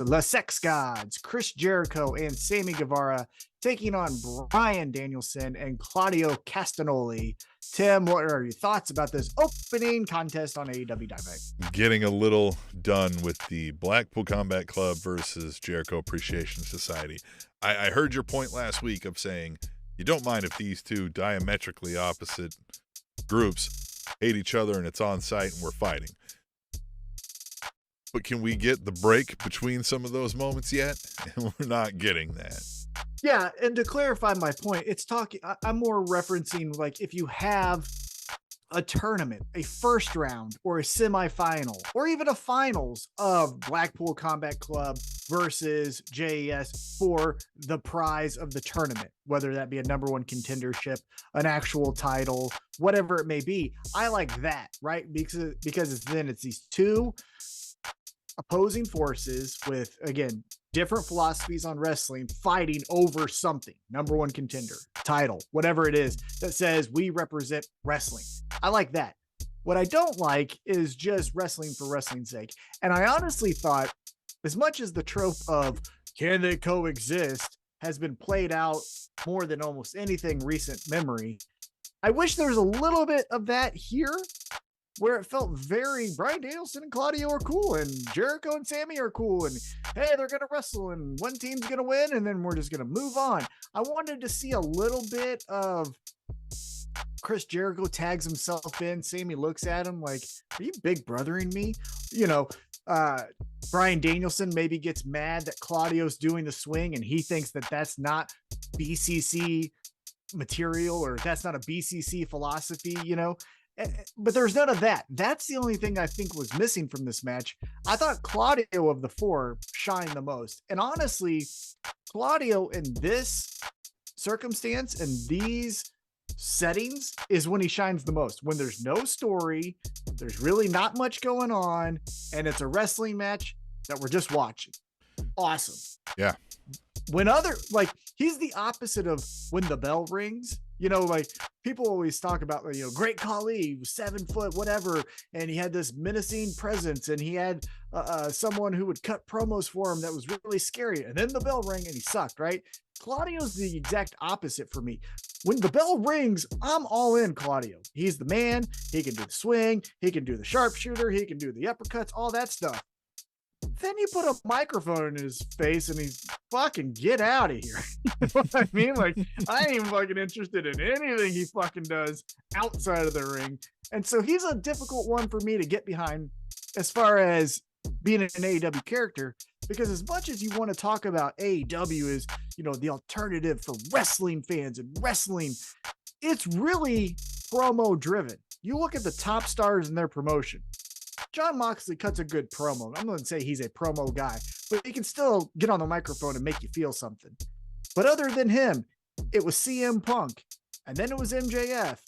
the Sex Gods, Chris Jericho and Sammy Guevara, taking on Bryan Danielson and Claudio Castagnoli. Tim, what are your thoughts about this opening contest on AEW Dynamite? Getting a little done with the Blackpool Combat Club versus Jericho Appreciation Society. I heard your point last week of saying you don't mind if these two diametrically opposite groups hate each other and it's on site and we're fighting. But can we get the break between some of those moments yet? And we're not getting that. Yeah, and to clarify my point, I'm more referencing like if you have a tournament, a first round or a semifinal, or even a finals of Blackpool Combat Club versus JAS for the prize of the tournament, whether that be a number one contendership, an actual title, whatever it may be. I like that, right? Because it's these two opposing forces with, again, different philosophies on wrestling fighting over something, number one contender, title, whatever it is that says we represent wrestling. I like that. What I don't like is just wrestling for wrestling's sake. And I honestly thought, as much as the trope of can they coexist has been played out more than almost anything recent memory, I wish there was a little bit of that here, where it felt very Bryan Danielson and Claudio are cool and Jericho and Sammy are cool and hey, they're going to wrestle and one team's going to win and then we're just going to move on. I wanted to see a little bit of Chris Jericho tags himself in. Sammy looks at him like, are you big brothering me? Bryan Danielson maybe gets mad that Claudio's doing the swing and he thinks that that's not BCC material or that's not a BCC philosophy, but there's none of that. That's the only thing I think was missing from this match. I thought Claudio of the four shined the most. And honestly, Claudio in this circumstance and these settings is when he shines the most. When there's no story, there's really not much going on, and it's a wrestling match that we're just watching. Awesome. Yeah. He's the opposite of when the bell rings. People always talk about, Great Khali, 7 foot, whatever. And he had this menacing presence and he had someone who would cut promos for him that was really scary. And then the bell rang and he sucked, right? Claudio's the exact opposite for me. When the bell rings, I'm all in Claudio. He's the man. He can do the swing. He can do the sharpshooter. He can do the uppercuts, all that stuff. Then you put a microphone in his face and he's fucking get out of here. You know what I mean? Like, I ain't fucking interested in anything he fucking does outside of the ring. And so he's a difficult one for me to get behind as far as being an AEW character, because as much as you want to talk about AEW as, the alternative for wrestling fans and wrestling, it's really promo driven. You look at the top stars in their promotion. Jon Moxley cuts a good promo. I'm going to say he's a promo guy, but he can still get on the microphone and make you feel something. But other than him, it was CM Punk, and then it was MJF,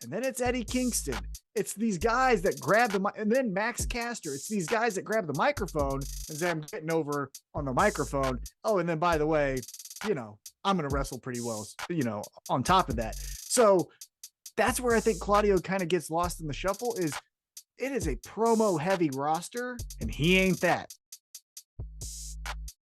and then it's Eddie Kingston. It's these guys that grab and then Max Caster. It's these guys that grab the microphone and say, I'm getting over on the microphone. Oh, and then by the way, I'm going to wrestle pretty well, on top of that. So that's where I think Claudio kind of gets lost in the shuffle. It is a promo heavy roster, and he ain't that.